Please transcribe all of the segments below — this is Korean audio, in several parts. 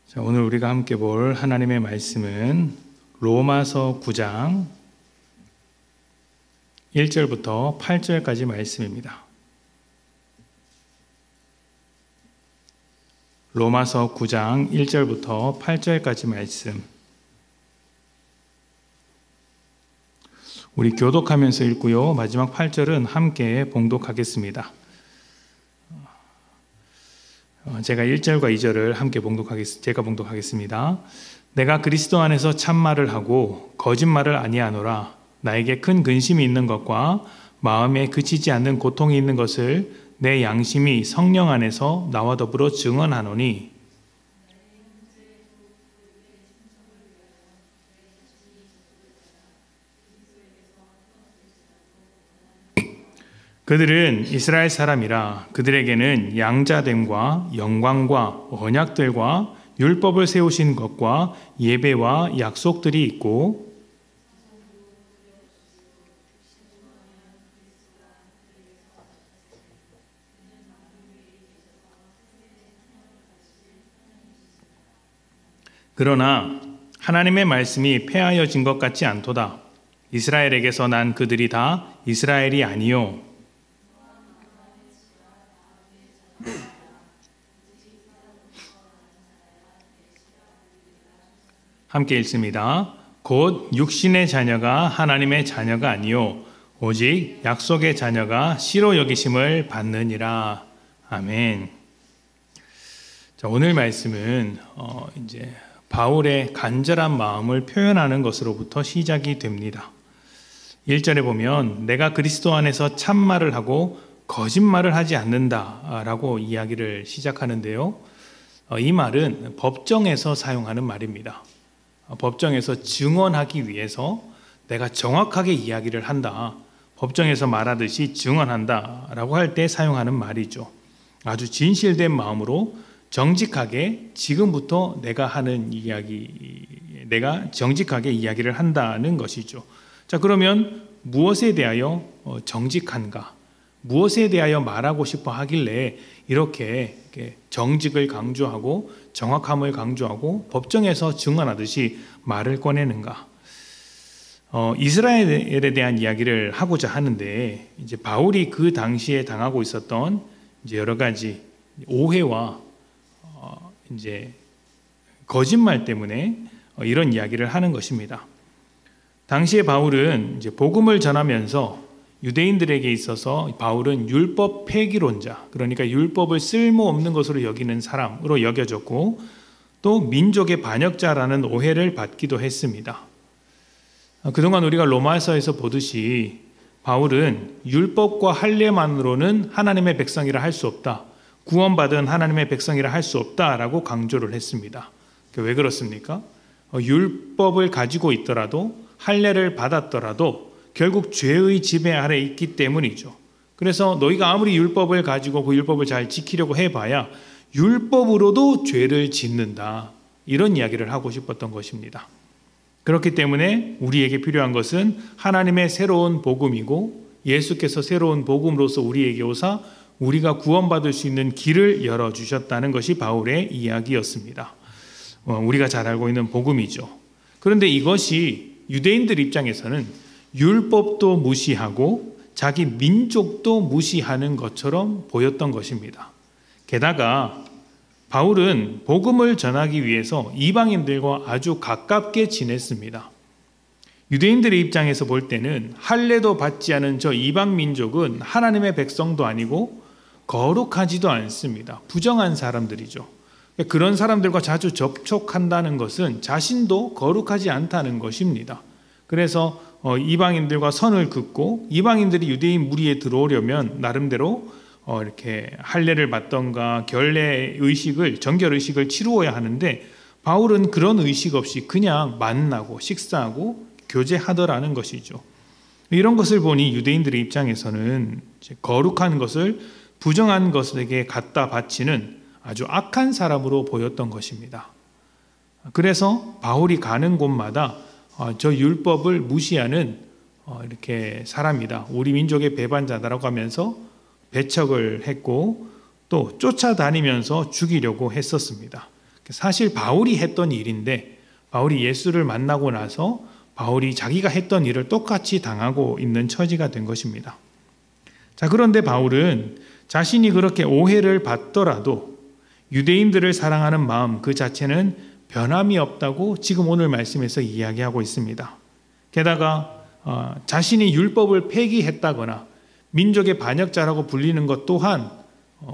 자, 오늘 우리가 함께 볼 하나님의 말씀은 로마서 9장 1절부터 8절까지 말씀입니다. 로마서 9장 1절부터 8절까지 말씀. 우리 교독하면서 읽고요. 마지막 8절은 함께 봉독하겠습니다. 제가 1절과 2절을 함께 제가 봉독하겠습니다. 내가 그리스도 안에서 참말을 하고 거짓말을 아니하노라. 나에게 큰 근심이 있는 것과 마음에 그치지 않는 고통이 있는 것을 내 양심이 성령 안에서 나와 더불어 증언하노니 그들은 이스라엘 사람이라. 그들에게는 양자됨과 영광과 언약들과 율법을 세우신 것과 예배와 약속들이 있고 그러나 하나님의 말씀이 폐하여진 것 같지 않도다. 이스라엘에게서 난 그들이 다 이스라엘이 아니요 함께 읽습니다. 곧 육신의 자녀가 하나님의 자녀가 아니요 오직 약속의 자녀가 씨로 여기심을 받느니라. 아멘. 자, 오늘 말씀은 이제 바울의 간절한 마음을 표현하는 것으로부터 시작이 됩니다. 1절에 보면 내가 그리스도 안에서 참말을 하고 거짓말을 하지 않는다라고 이야기를 시작하는데요. 이 말은 법정에서 사용하는 말입니다. 법정에서 증언하기 위해서 내가 정확하게 이야기를 한다. 법정에서 말하듯이 증언한다라고 할 때 사용하는 말이죠. 아주 진실된 마음으로 정직하게 지금부터 내가 정직하게 이야기를 한다는 것이죠. 자, 그러면 무엇에 대하여 정직한가? 무엇에 대하여 말하고 싶어 하길래 이렇게 정직을 강조하고 정확함을 강조하고 법정에서 증언하듯이 말을 꺼내는가? 이스라엘에 대한 이야기를 하고자 하는데 이제 바울이 그 당시에 당하고 있었던 이제 여러 가지 오해와 이제 거짓말 때문에 이런 이야기를 하는 것입니다. 당시에 바울은 이제 복음을 전하면서 유대인들에게 있어서 바울은 율법 폐기론자, 그러니까 율법을 쓸모없는 것으로 여기는 사람으로 여겨졌고 또 민족의 반역자라는 오해를 받기도 했습니다. 그동안 우리가 로마서에서 보듯이 바울은 율법과 할례만으로는 하나님의 백성이라 할 수 없다. 구원받은 하나님의 백성이라 할 수 없다라고 강조를 했습니다. 왜 그렇습니까? 율법을 가지고 있더라도 할례를 받았더라도 결국 죄의 지배 아래 있기 때문이죠. 그래서 너희가 아무리 율법을 가지고 그 율법을 잘 지키려고 해봐야 율법으로도 죄를 짓는다. 이런 이야기를 하고 싶었던 것입니다. 그렇기 때문에 우리에게 필요한 것은 하나님의 새로운 복음이고 예수께서 새로운 복음으로서 우리에게 오사 우리가 구원받을 수 있는 길을 열어주셨다는 것이 바울의 이야기였습니다. 우리가 잘 알고 있는 복음이죠. 그런데 이것이 유대인들 입장에서는 율법도 무시하고 자기 민족도 무시하는 것처럼 보였던 것입니다. 게다가 바울은 복음을 전하기 위해서 이방인들과 아주 가깝게 지냈습니다. 유대인들의 입장에서 볼 때는 할례도 받지 않은 저 이방 민족은 하나님의 백성도 아니고 거룩하지도 않습니다. 부정한 사람들이죠. 그런 사람들과 자주 접촉한다는 것은 자신도 거룩하지 않다는 것입니다. 그래서 이방인들과 선을 긋고 이방인들이 유대인 무리에 들어오려면 나름대로 이렇게 할례를 받던가 결례 의식을 정결 의식을 치루어야 하는데 바울은 그런 의식 없이 그냥 만나고 식사하고 교제하더라는 것이죠. 이런 것을 보니 유대인들의 입장에서는 거룩한 것을 부정한 것에게 갖다 바치는 아주 악한 사람으로 보였던 것입니다. 그래서 바울이 가는 곳마다 저 율법을 무시하는 이렇게 사람이다. 우리 민족의 배반자다라고 하면서 배척을 했고 또 쫓아다니면서 죽이려고 했었습니다. 사실 바울이 했던 일인데 바울이 예수를 만나고 나서 바울이 자기가 했던 일을 똑같이 당하고 있는 처지가 된 것입니다. 자, 그런데 바울은 자신이 그렇게 오해를 받더라도 유대인들을 사랑하는 마음 그 자체는 변함이 없다고 지금 오늘 말씀에서 이야기하고 있습니다. 게다가 자신이 율법을 폐기했다거나 민족의 반역자라고 불리는 것 또한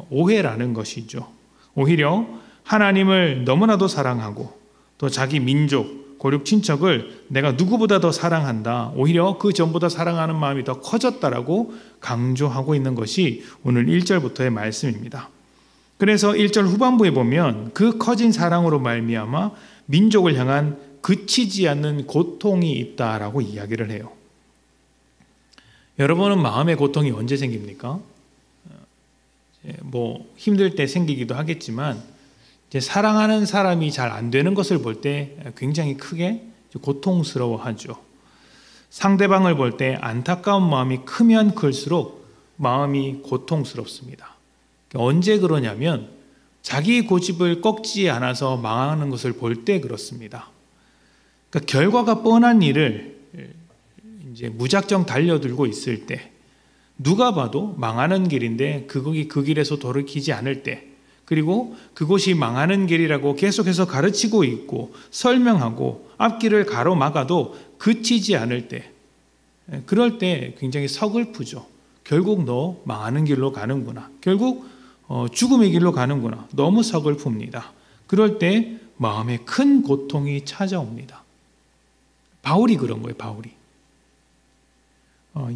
오해라는 것이죠. 오히려 하나님을 너무나도 사랑하고 또 자기 민족, 고륙 친척을 내가 누구보다 더 사랑한다. 오히려 그 전보다 사랑하는 마음이 더 커졌다라고 강조하고 있는 것이 오늘 1절부터의 말씀입니다. 그래서 1절 후반부에 보면 그 커진 사랑으로 말미암아 민족을 향한 그치지 않는 고통이 있다라고 이야기를 해요. 여러분은 마음의 고통이 언제 생깁니까? 힘들 때 생기기도 하겠지만 사랑하는 사람이 잘 안 되는 것을 볼 때 굉장히 크게 고통스러워하죠. 상대방을 볼 때 안타까운 마음이 크면 클수록 마음이 고통스럽습니다. 언제 그러냐면 자기 고집을 꺾지 않아서 망하는 것을 볼 때 그렇습니다. 그러니까 결과가 뻔한 일을 이제 무작정 달려들고 있을 때 누가 봐도 망하는 길인데 그 길에서 돌이키지 않을 때 그리고 그곳이 망하는 길이라고 계속해서 가르치고 있고 설명하고 앞길을 가로막아도 그치지 않을 때 그럴 때 굉장히 서글프죠. 결국 너 망하는 길로 가는구나. 결국 죽음의 길로 가는구나. 너무 서글픕니다. 그럴 때 마음에 큰 고통이 찾아옵니다. 바울이 그런 거예요. 바울이.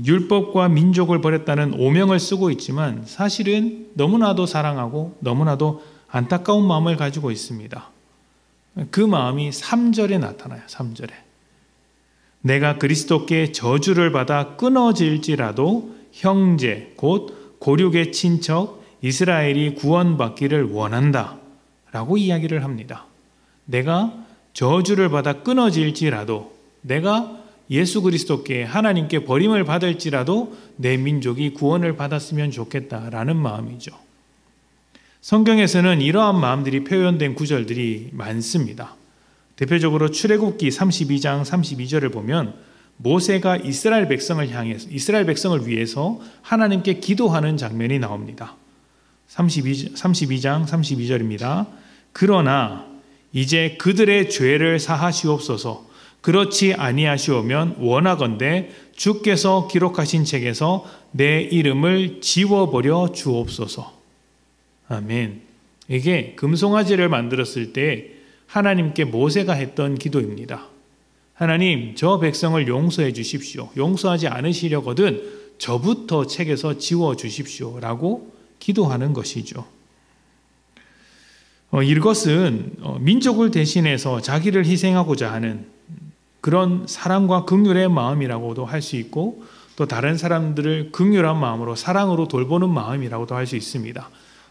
율법과 민족을 버렸다는 오명을 쓰고 있지만 사실은 너무나도 사랑하고 너무나도 안타까운 마음을 가지고 있습니다. 그 마음이 3절에 나타나요. 3절에. 내가 그리스도께 저주를 받아 끊어질지라도 형제 곧 고륙의 친척 이스라엘이 구원받기를 원한다 라고 이야기를 합니다. 내가 저주를 받아 끊어질지라도 내가 예수 그리스도께 하나님께 버림을 받을지라도 내 민족이 구원을 받았으면 좋겠다라는 마음이죠. 성경에서는 이러한 마음들이 표현된 구절들이 많습니다. 대표적으로 출애굽기 32장 32절을 보면 모세가 이스라엘 백성을 위해서 하나님께 기도하는 장면이 나옵니다. 32장 32절입니다. 그러나 이제 그들의 죄를 사하시옵소서. 그렇지 아니하시오면 원하건대 주께서 기록하신 책에서 내 이름을 지워버려 주옵소서. 아멘. 이게 금송아지를 만들었을 때 하나님께 모세가 했던 기도입니다. 하나님, 저 백성을 용서해 주십시오. 용서하지 않으시려거든 저부터 책에서 지워 주십시오 라고 기도하는 것이죠. 이것은 민족을 대신해서 자기를 희생하고자 하는 그런 사랑과 긍휼의 마음이라고도 할 수 있고 또 다른 사람들을 긍휼한 마음으로 사랑으로 돌보는 마음이라고도 할 수 있습니다.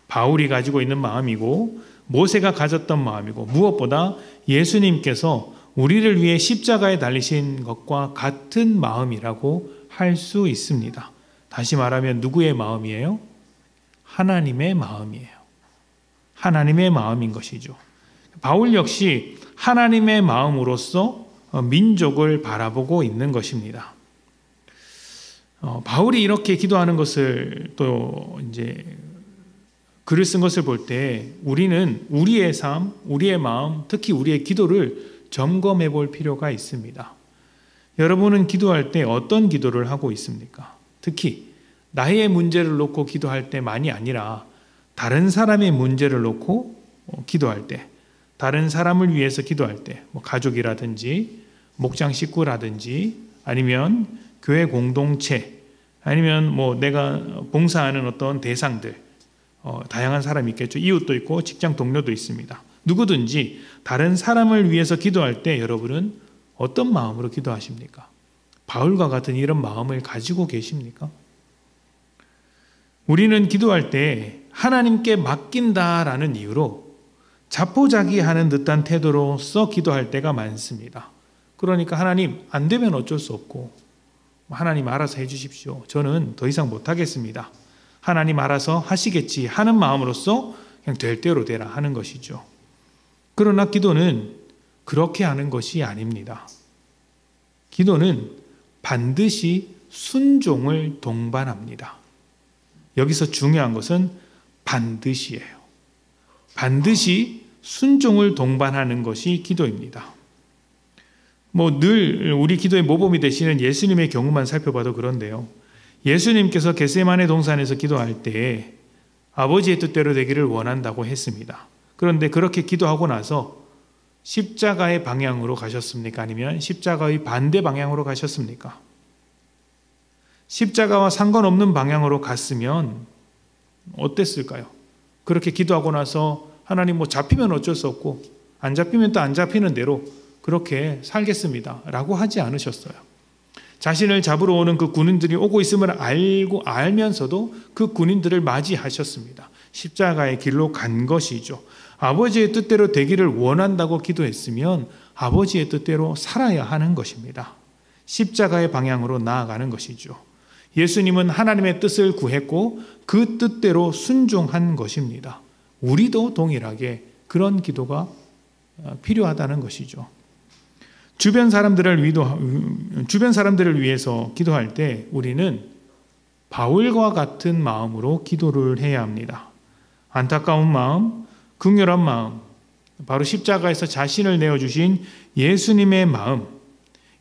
바울이 가지고 있는 마음이고 모세가 가졌던 마음이고 무엇보다 예수님께서 우리를 위해 십자가에 달리신 것과 같은 마음이라고 할 수 있습니다. 다시 말하면 누구의 마음이에요? 하나님의 마음이에요. 하나님의 마음인 것이죠. 바울 역시 하나님의 마음으로서 민족을 바라보고 있는 것입니다. 바울이 이렇게 기도하는 것을 또 이제 글을 쓴 것을 볼 때 우리는 우리의 삶, 우리의 마음, 특히 우리의 기도를 점검해 볼 필요가 있습니다. 여러분은 기도할 때 어떤 기도를 하고 있습니까? 특히 나의 문제를 놓고 기도할 때만이 아니라 다른 사람의 문제를 놓고 기도할 때, 다른 사람을 위해서 기도할 때, 가족이라든지 목장 식구라든지 아니면 교회 공동체 아니면 내가 봉사하는 어떤 대상들 다양한 사람이 있겠죠. 이웃도 있고 직장 동료도 있습니다. 누구든지 다른 사람을 위해서 기도할 때 여러분은 어떤 마음으로 기도하십니까? 바울과 같은 이런 마음을 가지고 계십니까? 우리는 기도할 때 하나님께 맡긴다라는 이유로 자포자기하는 듯한 태도로서 기도할 때가 많습니다. 그러니까 하나님 안 되면 어쩔 수 없고 하나님 알아서 해주십시오. 저는 더 이상 못하겠습니다. 하나님 알아서 하시겠지 하는 마음으로써 그냥 될 대로 되라 하는 것이죠. 그러나 기도는 그렇게 하는 것이 아닙니다. 기도는 반드시 순종을 동반합니다. 여기서 중요한 것은 반드시예요. 반드시 순종을 동반하는 것이 기도입니다. 늘 우리 기도의 모범이 되시는 예수님의 경우만 살펴봐도 그런데요. 예수님께서 겟세마네 동산에서 기도할 때 아버지의 뜻대로 되기를 원한다고 했습니다. 그런데 그렇게 기도하고 나서 십자가의 방향으로 가셨습니까? 아니면 십자가의 반대 방향으로 가셨습니까? 십자가와 상관없는 방향으로 갔으면 어땠을까요? 그렇게 기도하고 나서 하나님 잡히면 어쩔 수 없고 안 잡히면 또 안 잡히는 대로 그렇게 살겠습니다 라고 하지 않으셨어요. 자신을 잡으러 오는 그 군인들이 오고 있음을 알면서도 그 군인들을 맞이하셨습니다. 십자가의 길로 간 것이죠. 아버지의 뜻대로 되기를 원한다고 기도했으면 아버지의 뜻대로 살아야 하는 것입니다. 십자가의 방향으로 나아가는 것이죠. 예수님은 하나님의 뜻을 구했고 그 뜻대로 순종한 것입니다. 우리도 동일하게 그런 기도가 필요하다는 것이죠. 주변 사람들을 위해서 기도할 때 우리는 바울과 같은 마음으로 기도를 해야 합니다. 안타까운 마음, 긍휼한 마음, 바로 십자가에서 자신을 내어주신 예수님의 마음,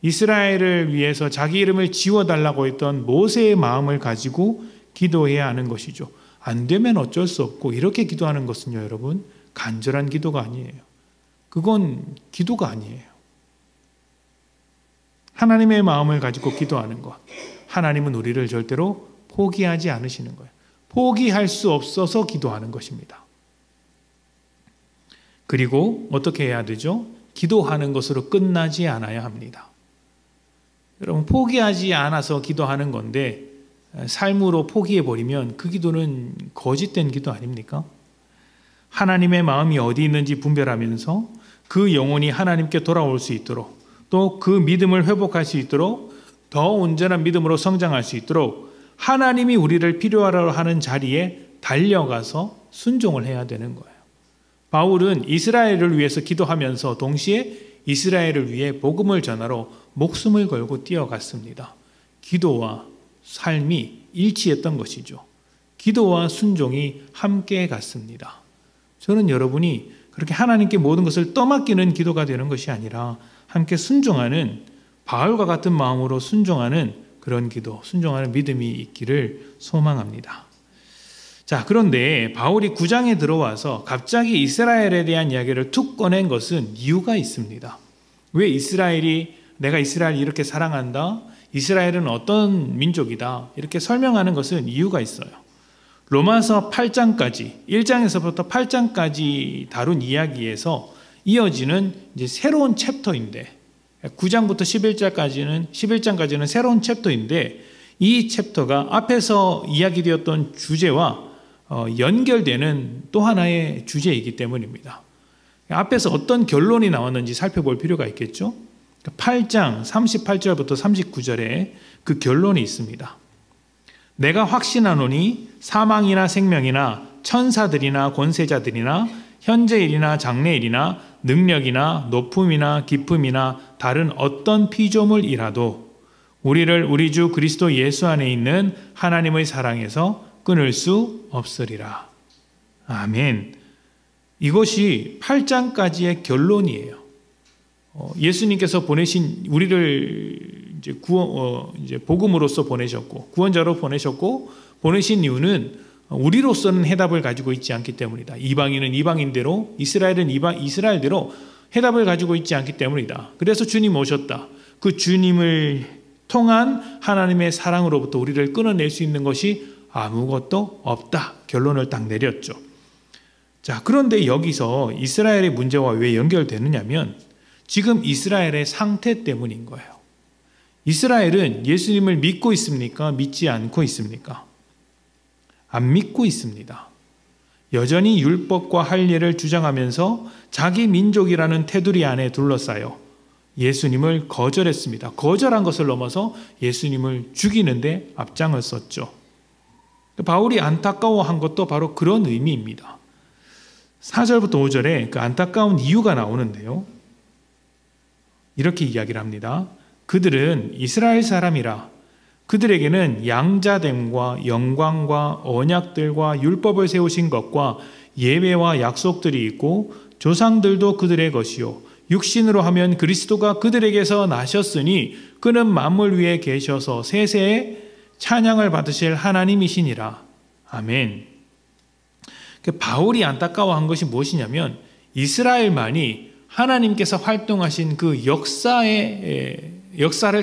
이스라엘을 위해서 자기 이름을 지워달라고 했던 모세의 마음을 가지고 기도해야 하는 것이죠. 안 되면 어쩔 수 없고 이렇게 기도하는 것은요, 여러분, 간절한 기도가 아니에요. 그건 기도가 아니에요. 하나님의 마음을 가지고 기도하는 것. 하나님은 우리를 절대로 포기하지 않으시는 거예요. 포기할 수 없어서 기도하는 것입니다. 그리고 어떻게 해야 되죠? 기도하는 것으로 끝나지 않아야 합니다. 여러분, 포기하지 않아서 기도하는 건데 삶으로 포기해버리면 그 기도는 거짓된 기도 아닙니까? 하나님의 마음이 어디 있는지 분별하면서 그 영혼이 하나님께 돌아올 수 있도록, 또 그 믿음을 회복할 수 있도록, 더 온전한 믿음으로 성장할 수 있도록 하나님이 우리를 필요하라고 하는 자리에 달려가서 순종을 해야 되는 거예요. 바울은 이스라엘을 위해서 기도하면서 동시에 이스라엘을 위해 복음을 전하러 목숨을 걸고 뛰어갔습니다. 기도와 삶이 일치했던 것이죠. 기도와 순종이 함께 갔습니다. 저는 여러분이 그렇게 하나님께 모든 것을 떠맡기는 기도가 되는 것이 아니라 함께 순종하는, 바울과 같은 마음으로 순종하는 그런 기도, 순종하는 믿음이 있기를 소망합니다. 자, 그런데 바울이 9장에 들어와서 갑자기 이스라엘에 대한 이야기를 툭 꺼낸 것은 이유가 있습니다. 왜 내가 이스라엘을 이렇게 사랑한다, 이스라엘은 어떤 민족이다, 이렇게 설명하는 것은 이유가 있어요. 로마서 8장까지, 1장에서부터 8장까지 다룬 이야기에서 이어지는 이제 새로운 챕터인데, 9장부터 11장까지는 새로운 챕터인데, 이 챕터가 앞에서 이야기되었던 주제와 연결되는 또 하나의 주제이기 때문입니다. 앞에서 어떤 결론이 나왔는지 살펴볼 필요가 있겠죠? 8장 38절부터 39절에 그 결론이 있습니다. 내가 확신하노니 사망이나 생명이나 천사들이나 권세자들이나 현재일이나 장래일이나 능력이나 높음이나 깊음이나 다른 어떤 피조물이라도 우리를 우리 주 그리스도 예수 안에 있는 하나님의 사랑에서 끊을 수 없으리라. 아멘. 이것이 8장까지의 결론이에요. 예수님께서 보내신 우리를 이제 복음으로서 보내셨고, 구원자로 보내셨고, 보내신 이유는 우리로서는 해답을 가지고 있지 않기 때문이다. 이방인은 이방인대로, 이스라엘은 이스라엘대로 해답을 가지고 있지 않기 때문이다. 그래서 주님 오셨다. 그 주님을 통한 하나님의 사랑으로부터 우리를 끊어낼 수 있는 것이 아무것도 없다. 결론을 딱 내렸죠. 자, 그런데 여기서 이스라엘의 문제와 왜 연결되느냐면 지금 이스라엘의 상태 때문인 거예요. 이스라엘은 예수님을 믿고 있습니까? 믿지 않고 있습니까? 안 믿고 있습니다. 여전히 율법과 할례를 주장하면서 자기 민족이라는 테두리 안에 둘러싸여 예수님을 거절했습니다. 거절한 것을 넘어서 예수님을 죽이는데 앞장을 섰죠. 바울이 안타까워한 것도 바로 그런 의미입니다. 4절부터 5절에 그 안타까운 이유가 나오는데요. 이렇게 이야기를 합니다. 그들은 이스라엘 사람이라 그들에게는 양자됨과 영광과 언약들과 율법을 세우신 것과 예배와 약속들이 있고 조상들도 그들의 것이요 육신으로 하면 그리스도가 그들에게서 나셨으니 그는 만물 위에 계셔서 세세에 찬양을 받으실 하나님이시니라. 아멘. 바울이 안타까워한 것이 무엇이냐면 이스라엘만이 하나님께서 활동하신 그 역사를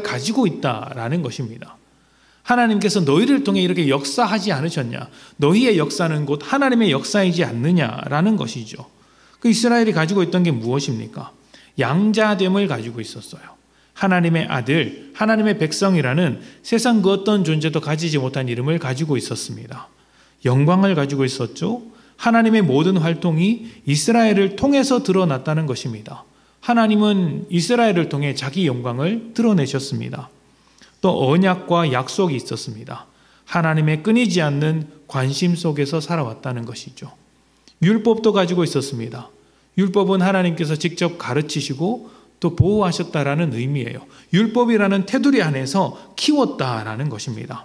가지고 있다라는 것입니다. 하나님께서 너희를 통해 이렇게 역사하지 않으셨냐? 너희의 역사는 곧 하나님의 역사이지 않느냐라는 것이죠. 그 이스라엘이 가지고 있던 게 무엇입니까? 양자됨을 가지고 있었어요. 하나님의 아들, 하나님의 백성이라는 세상 그 어떤 존재도 가지지 못한 이름을 가지고 있었습니다. 영광을 가지고 있었죠. 하나님의 모든 활동이 이스라엘을 통해서 드러났다는 것입니다. 하나님은 이스라엘을 통해 자기 영광을 드러내셨습니다. 또 언약과 약속이 있었습니다. 하나님의 끊이지 않는 관심 속에서 살아왔다는 것이죠. 율법도 가지고 있었습니다. 율법은 하나님께서 직접 가르치시고 또 보호하셨다라는 의미예요. 율법이라는 테두리 안에서 키웠다라는 것입니다.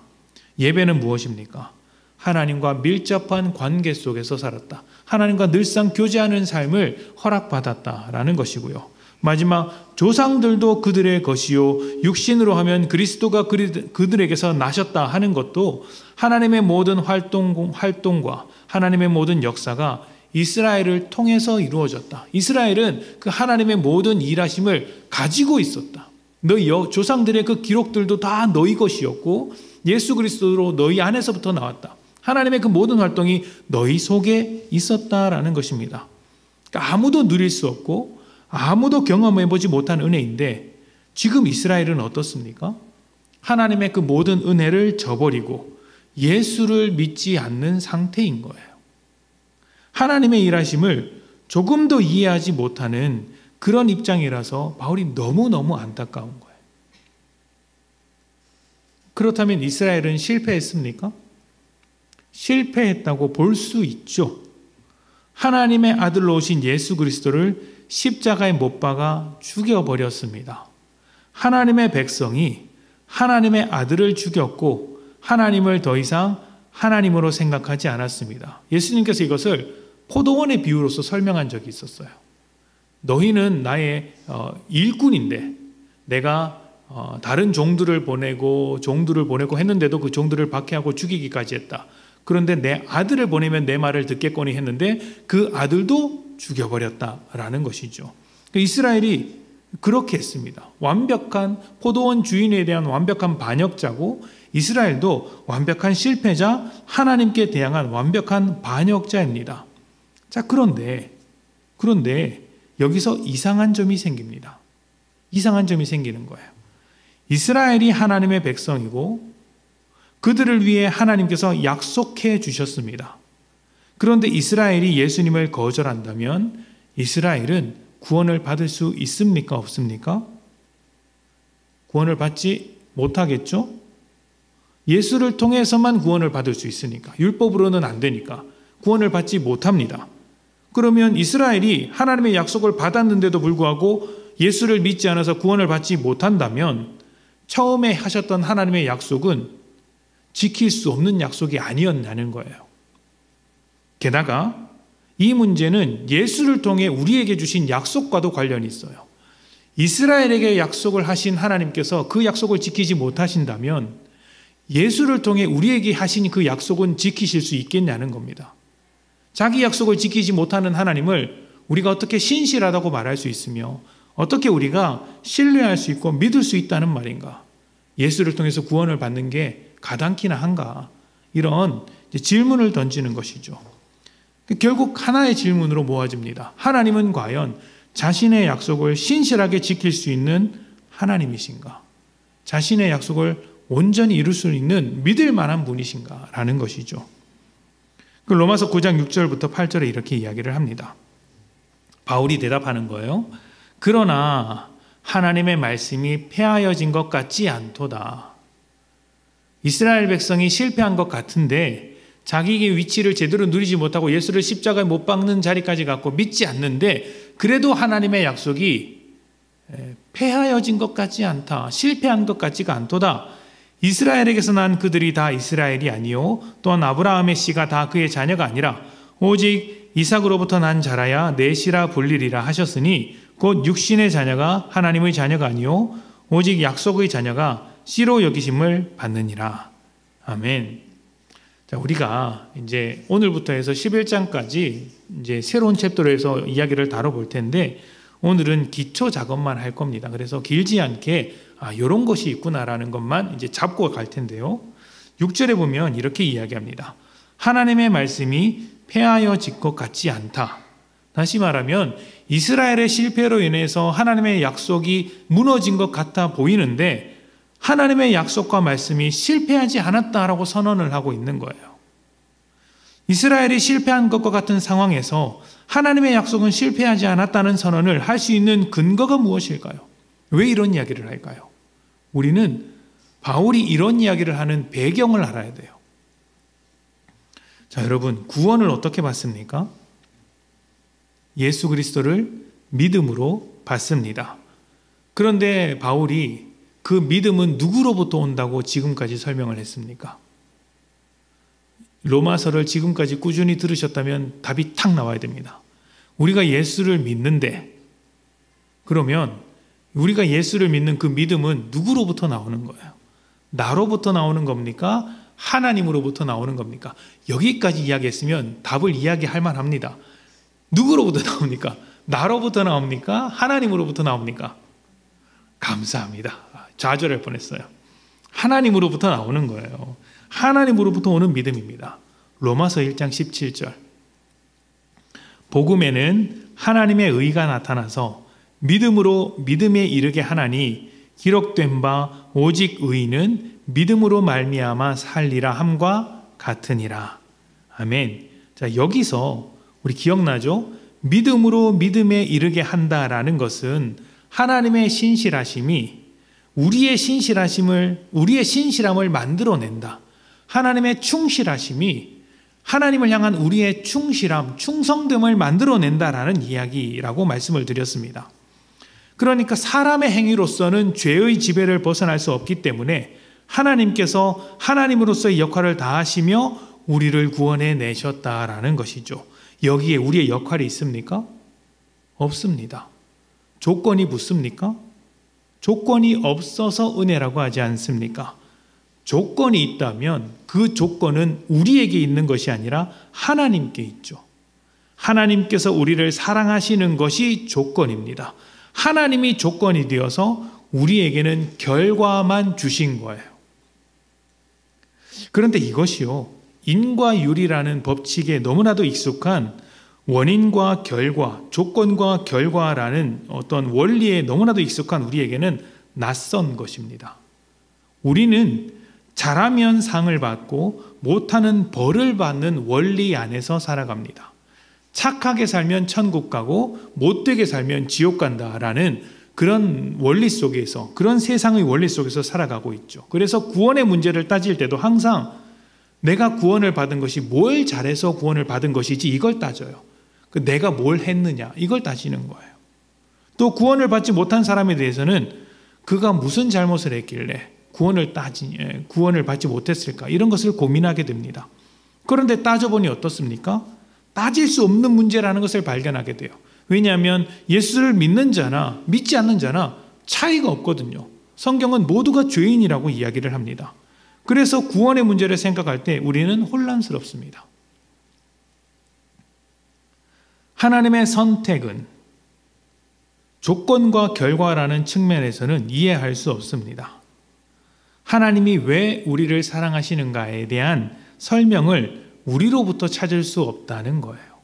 예배는 무엇입니까? 하나님과 밀접한 관계 속에서 살았다. 하나님과 늘상 교제하는 삶을 허락받았다라는 것이고요. 마지막 조상들도 그들의 것이요 육신으로 하면 그리스도가 그들에게서 나셨다 하는 것도 하나님의 모든 활동과 하나님의 모든 역사가 이스라엘을 통해서 이루어졌다. 이스라엘은 그 하나님의 모든 일하심을 가지고 있었다. 너희 조상들의 그 기록들도 다 너희 것이었고 예수 그리스도로 너희 안에서부터 나왔다. 하나님의 그 모든 활동이 너희 속에 있었다라는 것입니다. 그러니까 아무도 누릴 수 없고 아무도 경험해보지 못한 은혜인데 지금 이스라엘은 어떻습니까? 하나님의 그 모든 은혜를 저버리고 예수를 믿지 않는 상태인 거예요. 하나님의 일하심을 조금도 이해하지 못하는 그런 입장이라서 바울이 너무너무 안타까운 거예요. 그렇다면 이스라엘은 실패했습니까? 실패했다고 볼 수 있죠. 하나님의 아들로 오신 예수 그리스도를 십자가에 못 박아 죽여버렸습니다. 하나님의 백성이 하나님의 아들을 죽였고 하나님을 더 이상 하나님으로 생각하지 않았습니다. 예수님께서 이것을 포도원의 비유로서 설명한 적이 있었어요. 너희는 나의 일꾼인데 내가 다른 종들을 보내고 했는데도 그 종들을 박해하고 죽이기까지 했다. 그런데 내 아들을 보내면 내 말을 듣겠거니 했는데 그 아들도 죽여버렸다라는 것이죠. 이스라엘이 그렇게 했습니다. 완벽한 포도원 주인에 대한 완벽한 반역자고 이스라엘도 완벽한 실패자, 하나님께 대항한 완벽한 반역자입니다. 자, 그런데 여기서 이상한 점이 생깁니다. 이상한 점이 생기는 거예요. 이스라엘이 하나님의 백성이고 그들을 위해 하나님께서 약속해 주셨습니다. 그런데 이스라엘이 예수님을 거절한다면 이스라엘은 구원을 받을 수 있습니까? 없습니까? 구원을 받지 못하겠죠? 예수를 통해서만 구원을 받을 수 있으니까. 율법으로는 안 되니까. 구원을 받지 못합니다. 그러면 이스라엘이 하나님의 약속을 받았는데도 불구하고 예수를 믿지 않아서 구원을 받지 못한다면 처음에 하셨던 하나님의 약속은 지킬 수 없는 약속이 아니었냐는 거예요. 게다가 이 문제는 예수를 통해 우리에게 주신 약속과도 관련이 있어요. 이스라엘에게 약속을 하신 하나님께서 그 약속을 지키지 못하신다면 예수를 통해 우리에게 하신 그 약속은 지키실 수 있겠냐는 겁니다. 자기 약속을 지키지 못하는 하나님을 우리가 어떻게 신실하다고 말할 수 있으며 어떻게 우리가 신뢰할 수 있고 믿을 수 있다는 말인가? 예수를 통해서 구원을 받는 게 가당키나 한가? 이런 질문을 던지는 것이죠. 결국 하나의 질문으로 모아집니다. 하나님은 과연 자신의 약속을 신실하게 지킬 수 있는 하나님이신가? 자신의 약속을 온전히 이룰 수 있는 믿을 만한 분이신가? 라는 것이죠. 로마서 9장 6절부터 8절에 이렇게 이야기를 합니다. 바울이 대답하는 거예요. 그러나 하나님의 말씀이 폐하여진 것 같지 않도다. 이스라엘 백성이 실패한 것 같은데 자기의 위치를 제대로 누리지 못하고 예수를 십자가에 못 박는 자리까지 갔고 믿지 않는데 그래도 하나님의 약속이 폐하여진 것 같지 않다. 실패한 것 같지가 않도다. 이스라엘에게서 난 그들이 다 이스라엘이 아니요 또한 아브라함의 씨가 다 그의 자녀가 아니라 오직 이삭으로부터 난 자라야 내 씨라 불리리라 하셨으니 곧 육신의 자녀가 하나님의 자녀가 아니요 오직 약속의 자녀가 씨로 여기심을 받느니라. 아멘. 자, 우리가 이제 오늘부터 해서 11장까지 이제 새로운 챕터에서 이야기를 다뤄볼 텐데 오늘은 기초 작업만 할 겁니다. 그래서 길지 않게 이런 것이 있구나라는 것만 이제 잡고 갈 텐데요. 6절에 보면 이렇게 이야기합니다. 하나님의 말씀이 폐하여질 것 같지 않다. 다시 말하면 이스라엘의 실패로 인해서 하나님의 약속이 무너진 것 같아 보이는데 하나님의 약속과 말씀이 실패하지 않았다라고 선언을 하고 있는 거예요. 이스라엘이 실패한 것과 같은 상황에서 하나님의 약속은 실패하지 않았다는 선언을 할 수 있는 근거가 무엇일까요? 왜 이런 이야기를 할까요? 우리는 바울이 이런 이야기를 하는 배경을 알아야 돼요. 자, 여러분, 구원을 어떻게 받습니까? 예수 그리스도를 믿음으로 받습니다. 그런데 바울이 그 믿음은 누구로부터 온다고 지금까지 설명을 했습니까? 로마서를 지금까지 꾸준히 들으셨다면 답이 탁 나와야 됩니다. 우리가 예수를 믿는데 그러면 우리가 예수를 믿는 그 믿음은 누구로부터 나오는 거예요? 나로부터 나오는 겁니까? 하나님으로부터 나오는 겁니까? 여기까지 이야기했으면 답을 이야기할 만합니다. 누구로부터 나옵니까? 나로부터 나옵니까? 하나님으로부터 나옵니까? 감사합니다. 좌절할 뻔했어요. 하나님으로부터 나오는 거예요. 하나님으로부터 오는 믿음입니다. 로마서 1장 17절. 복음에는 하나님의 의가 나타나서 믿음으로 믿음에 이르게 하나니 기록된 바 오직 의인은 믿음으로 말미암아 살리라 함과 같으니라. 아멘. 자, 여기서 우리 기억나죠? 믿음으로 믿음에 이르게 한다라는 것은 하나님의 신실하심이 우리의 신실함을 만들어낸다. 하나님의 충실하심이 하나님을 향한 우리의 충실함, 충성됨을 만들어낸다라는 이야기라고 말씀을 드렸습니다. 그러니까 사람의 행위로서는 죄의 지배를 벗어날 수 없기 때문에 하나님께서 하나님으로서의 역할을 다하시며 우리를 구원해 내셨다라는 것이죠. 여기에 우리의 역할이 있습니까? 없습니다. 조건이 붙습니까? 조건이 없어서 은혜라고 하지 않습니까? 조건이 있다면 그 조건은 우리에게 있는 것이 아니라 하나님께 있죠. 하나님께서 우리를 사랑하시는 것이 조건입니다. 하나님이 조건이 되어서 우리에게는 결과만 주신 거예요. 그런데 이것이요, 인과율이라는 법칙에 너무나도 익숙한 원인과 결과, 조건과 결과라는 어떤 원리에 너무나도 익숙한 우리에게는 낯선 것입니다. 우리는 잘하면 상을 받고 못하는 벌을 받는 원리 안에서 살아갑니다. 착하게 살면 천국 가고 못되게 살면 지옥 간다라는 그런 원리 속에서, 그런 세상의 원리 속에서 살아가고 있죠. 그래서 구원의 문제를 따질 때도 항상 내가 구원을 받은 것이 뭘 잘해서 구원을 받은 것이지 이걸 따져요. 내가 뭘 했느냐 이걸 따지는 거예요. 또 구원을 받지 못한 사람에 대해서는 그가 무슨 잘못을 했길래 구원을 받지 못했을까, 이런 것을 고민하게 됩니다. 그런데 따져보니 어떻습니까? 따질 수 없는 문제라는 것을 발견하게 돼요. 왜냐하면 예수를 믿는 자나 믿지 않는 자나 차이가 없거든요. 성경은 모두가 죄인이라고 이야기를 합니다. 그래서 구원의 문제를 생각할 때 우리는 혼란스럽습니다. 하나님의 선택은 조건과 결과라는 측면에서는 이해할 수 없습니다. 하나님이 왜 우리를 사랑하시는가에 대한 설명을 우리로부터 찾을 수 없다는 거예요.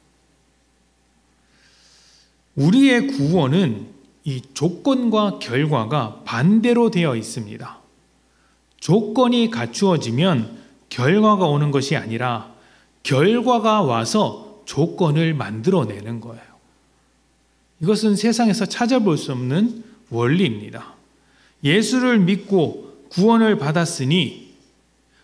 우리의 구원은 이 조건과 결과가 반대로 되어 있습니다. 조건이 갖추어지면 결과가 오는 것이 아니라 결과가 와서 조건을 만들어내는 거예요. 이것은 세상에서 찾아볼 수 없는 원리입니다. 예수를 믿고 구원을 받았으니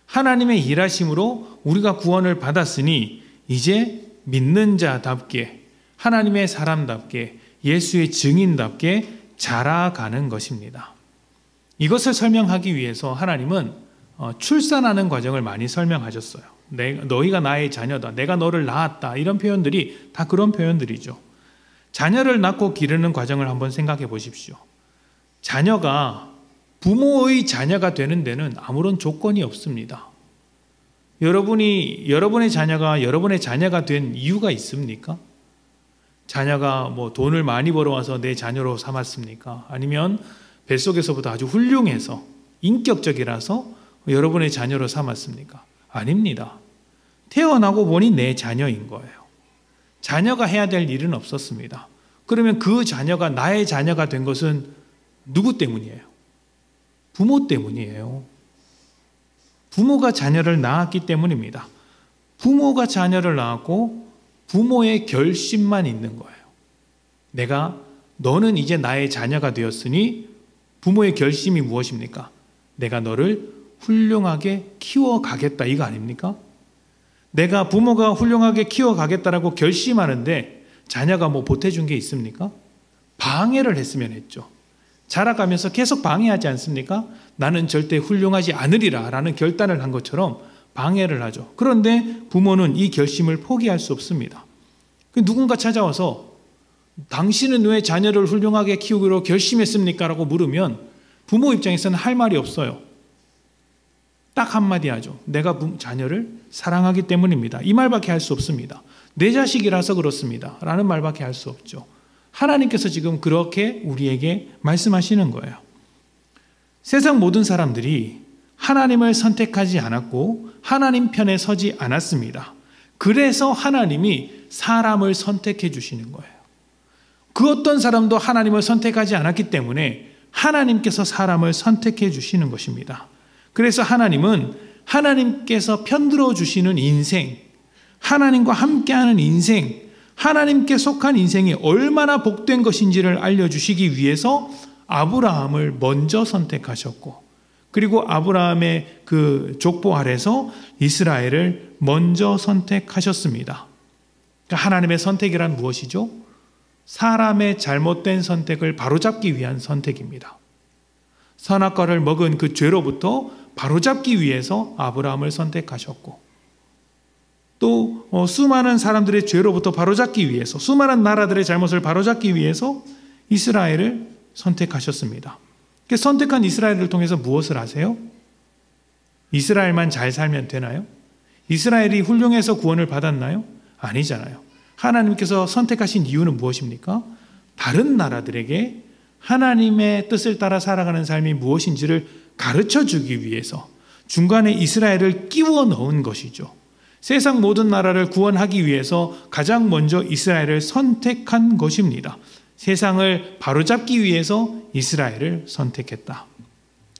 하나님의 일하심으로 우리가 구원을 받았으니 이제 믿는 자답게, 하나님의 사람답게, 예수의 증인답게 자라가는 것입니다. 이것을 설명하기 위해서 하나님은 출산하는 과정을 많이 설명하셨어요. 너희가 나의 자녀다, 내가 너를 낳았다, 이런 표현들이 다 그런 표현들이죠. 자녀를 낳고 기르는 과정을 한번 생각해 보십시오. 자녀가 부모의 자녀가 되는 데는 아무런 조건이 없습니다. 여러분의 자녀가 여러분의 자녀가 된 이유가 있습니까? 자녀가 뭐 돈을 많이 벌어와서 내 자녀로 삼았습니까? 아니면 뱃속에서부터 아주 훌륭해서 인격적이라서 여러분의 자녀로 삼았습니까? 아닙니다. 태어나고 보니 내 자녀인 거예요. 자녀가 해야 될 일은 없었습니다. 그러면 그 자녀가 나의 자녀가 된 것은 누구 때문이에요? 부모 때문이에요. 부모가 자녀를 낳았기 때문입니다. 부모가 자녀를 낳았고 부모의 결심만 있는 거예요. 너는 이제 나의 자녀가 되었으니 부모의 결심이 무엇입니까? 내가 너를 훌륭하게 키워가겠다, 이거 아닙니까? 내가 부모가 훌륭하게 키워가겠다라고 결심하는데 자녀가 뭐 보태준 게 있습니까? 방해를 했으면 했죠. 자라가면서 계속 방해하지 않습니까? 나는 절대 훌륭하지 않으리라 라는 결단을 한 것처럼 방해를 하죠. 그런데 부모는 이 결심을 포기할 수 없습니다. 누군가 찾아와서 당신은 왜 자녀를 훌륭하게 키우기로 결심했습니까? 라고 물으면 부모 입장에서는 할 말이 없어요. 딱 한마디 하죠. 내가 자녀를 사랑하기 때문입니다. 이 말밖에 할 수 없습니다. 내 자식이라서 그렇습니다. 라는 말밖에 할 수 없죠. 하나님께서 지금 그렇게 우리에게 말씀하시는 거예요. 세상 모든 사람들이 하나님을 선택하지 않았고 하나님 편에 서지 않았습니다. 그래서 하나님이 사람을 선택해 주시는 거예요. 그 어떤 사람도 하나님을 선택하지 않았기 때문에 하나님께서 사람을 선택해 주시는 것입니다. 그래서 하나님은 하나님께서 편들어 주시는 인생, 하나님과 함께하는 인생, 하나님께 속한 인생이 얼마나 복된 것인지를 알려주시기 위해서 아브라함을 먼저 선택하셨고, 그리고 아브라함의 그 족보 아래서 이스라엘을 먼저 선택하셨습니다. 그러니까 하나님의 선택이란 무엇이죠? 사람의 잘못된 선택을 바로잡기 위한 선택입니다. 선악과를 먹은 그 죄로부터 바로잡기 위해서 아브라함을 선택하셨고, 또 수많은 사람들의 죄로부터 바로잡기 위해서, 수많은 나라들의 잘못을 바로잡기 위해서 이스라엘을 선택하셨습니다. 선택한 이스라엘을 통해서 무엇을 하세요? 이스라엘만 잘 살면 되나요? 이스라엘이 훌륭해서 구원을 받았나요? 아니잖아요. 하나님께서 선택하신 이유는 무엇입니까? 다른 나라들에게 하나님의 뜻을 따라 살아가는 삶이 무엇인지를 가르쳐 주기 위해서 중간에 이스라엘을 끼워 넣은 것이죠. 세상 모든 나라를 구원하기 위해서 가장 먼저 이스라엘을 선택한 것입니다. 세상을 바로잡기 위해서 이스라엘을 선택했다.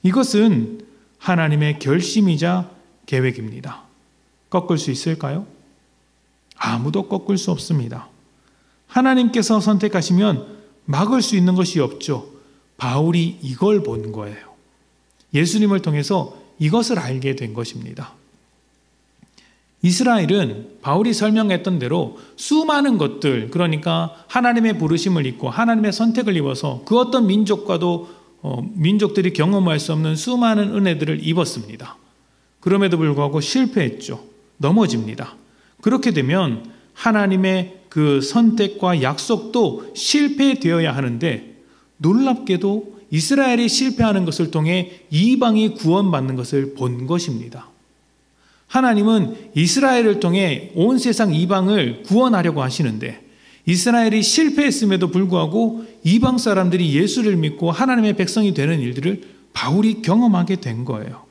이것은 하나님의 결심이자 계획입니다. 꺾을 수 있을까요? 아무도 꺾을 수 없습니다. 하나님께서 선택하시면 막을 수 있는 것이 없죠. 바울이 이걸 본 거예요. 예수님을 통해서 이것을 알게 된 것입니다. 이스라엘은 바울이 설명했던 대로 수많은 것들, 그러니까 하나님의 부르심을 입고 하나님의 선택을 입어서 그 어떤 민족들이 경험할 수 없는 수많은 은혜들을 입었습니다. 그럼에도 불구하고 실패했죠. 넘어집니다. 그렇게 되면 하나님의 그 선택과 약속도 실패되어야 하는데, 놀랍게도 이스라엘이 실패하는 것을 통해 이방이 구원받는 것을 본 것입니다. 하나님은 이스라엘을 통해 온 세상 이방을 구원하려고 하시는데, 이스라엘이 실패했음에도 불구하고 이방 사람들이 예수를 믿고 하나님의 백성이 되는 일들을 바울이 경험하게 된 거예요.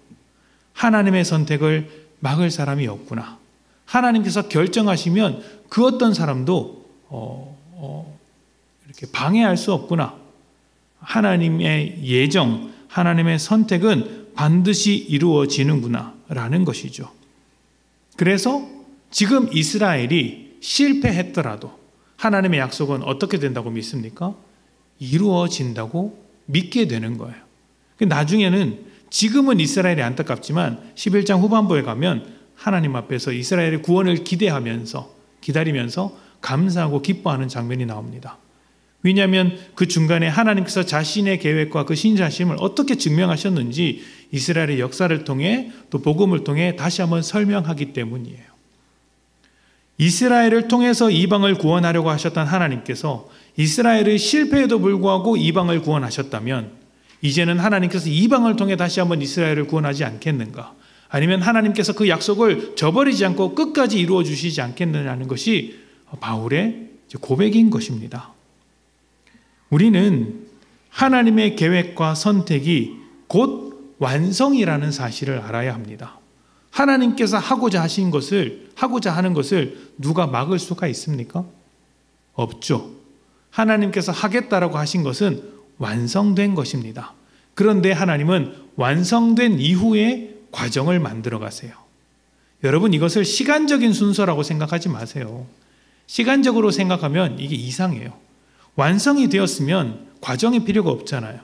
하나님의 선택을 막을 사람이 없구나. 하나님께서 결정하시면 그 어떤 사람도 이렇게 방해할 수 없구나. 하나님의 예정, 하나님의 선택은 반드시 이루어지는구나 라는 것이죠. 그래서 지금 이스라엘이 실패했더라도 하나님의 약속은 어떻게 된다고 믿습니까? 이루어진다고 믿게 되는 거예요. 나중에는, 지금은 이스라엘이 안타깝지만 11장 후반부에 가면 하나님 앞에서 이스라엘의 구원을 기다리면서 감사하고 기뻐하는 장면이 나옵니다. 왜냐하면 그 중간에 하나님께서 자신의 계획과 그 신자심을 어떻게 증명하셨는지 이스라엘의 역사를 통해 또 복음을 통해 다시 한번 설명하기 때문이에요. 이스라엘을 통해서 이방을 구원하려고 하셨던 하나님께서 이스라엘의 실패에도 불구하고 이방을 구원하셨다면 이제는 하나님께서 이방을 통해 다시 한번 이스라엘을 구원하지 않겠는가? 아니면 하나님께서 그 약속을 저버리지 않고 끝까지 이루어 주시지 않겠느냐는 것이 바울의 고백인 것입니다. 우리는 하나님의 계획과 선택이 곧 완성이라는 사실을 알아야 합니다. 하나님께서 하고자 하는 것을 누가 막을 수가 있습니까? 없죠. 하나님께서 하겠다라고 하신 것은 완성된 것입니다. 그런데 하나님은 완성된 이후에 과정을 만들어 가세요. 여러분, 이것을 시간적인 순서라고 생각하지 마세요. 시간적으로 생각하면 이게 이상해요. 완성이 되었으면 과정이 필요가 없잖아요.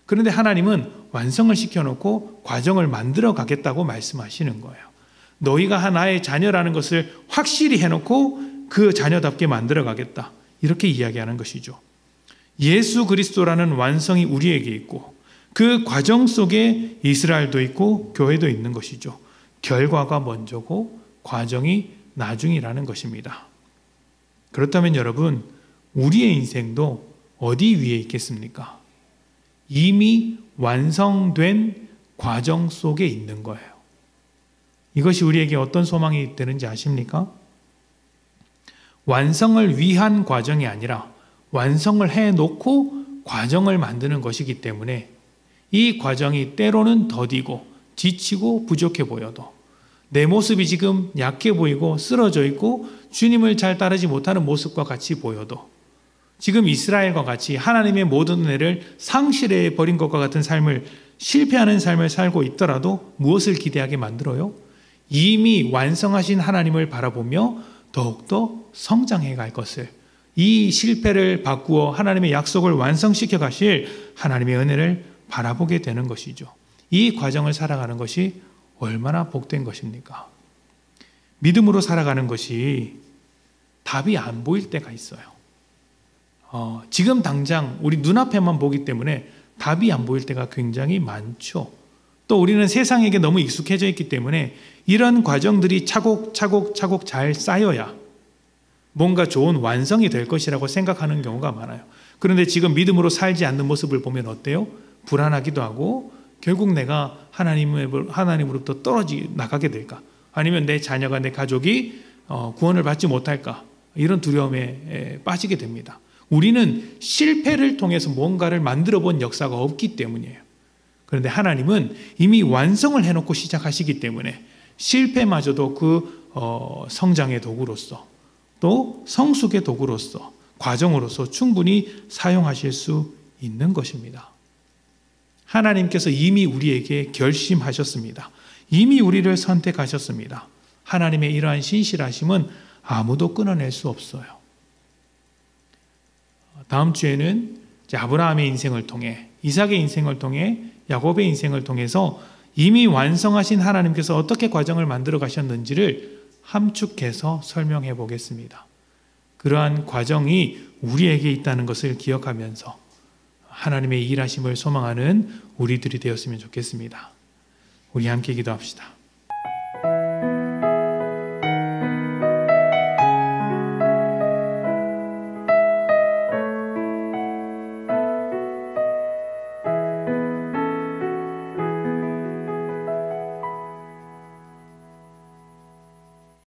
그런데 하나님은 완성을 시켜놓고 과정을 만들어 가겠다고 말씀하시는 거예요. 너희가 하나의 자녀라는 것을 확실히 해놓고 그 자녀답게 만들어 가겠다. 이렇게 이야기하는 것이죠. 예수 그리스도라는 완성이 우리에게 있고 그 과정 속에 이스라엘도 있고 교회도 있는 것이죠. 결과가 먼저고 과정이 나중이라는 것입니다. 그렇다면 여러분, 우리의 인생도 어디 위에 있겠습니까? 이미 완성된 과정 속에 있는 거예요. 이것이 우리에게 어떤 소망이 되는지 아십니까? 완성을 위한 과정이 아니라 완성을 해놓고 과정을 만드는 것이기 때문에 이 과정이 때로는 더디고 지치고 부족해 보여도 내 모습이 지금 약해 보이고 쓰러져 있고 주님을 잘 따르지 못하는 모습과 같이 보여도 지금 이스라엘과 같이 하나님의 모든 은혜를 상실해 버린 것과 같은 삶을 실패하는 삶을 살고 있더라도 무엇을 기대하게 만들어요? 이미 완성하신 하나님을 바라보며 더욱더 성장해 갈 것을, 이 실패를 바꾸어 하나님의 약속을 완성시켜 가실 하나님의 은혜를 바라보게 되는 것이죠. 이 과정을 살아가는 것이 얼마나 복된 것입니까? 믿음으로 살아가는 것이 답이 안 보일 때가 있어요. 지금 당장 우리 눈앞에만 보기 때문에 답이 안 보일 때가 굉장히 많죠. 또 우리는 세상에게 너무 익숙해져 있기 때문에 이런 과정들이 차곡차곡 잘 쌓여야 뭔가 좋은 완성이 될 것이라고 생각하는 경우가 많아요. 그런데 지금 믿음으로 살지 않는 모습을 보면 어때요? 불안하기도 하고 결국 내가 하나님으로부터 나가게 될까? 아니면 내 자녀가, 내 가족이 구원을 받지 못할까? 이런 두려움에 빠지게 됩니다. 우리는 실패를 통해서 뭔가를 만들어 본 역사가 없기 때문이에요. 그런데 하나님은 이미 완성을 해놓고 시작하시기 때문에 실패마저도 그 성장의 도구로서 또 성숙의 도구로서 과정으로서 충분히 사용하실 수 있는 것입니다. 하나님께서 이미 우리에게 결심하셨습니다. 이미 우리를 선택하셨습니다. 하나님의 이러한 신실하심은 아무도 끊어낼 수 없어요. 다음 주에는 아브라함의 인생을 통해, 이삭의 인생을 통해, 야곱의 인생을 통해서 이미 완성하신 하나님께서 어떻게 과정을 만들어 가셨는지를 함축해서 설명해 보겠습니다. 그러한 과정이 우리에게 있다는 것을 기억하면서 하나님의 일하심을 소망하는 우리들이 되었으면 좋겠습니다. 우리 함께 기도합시다.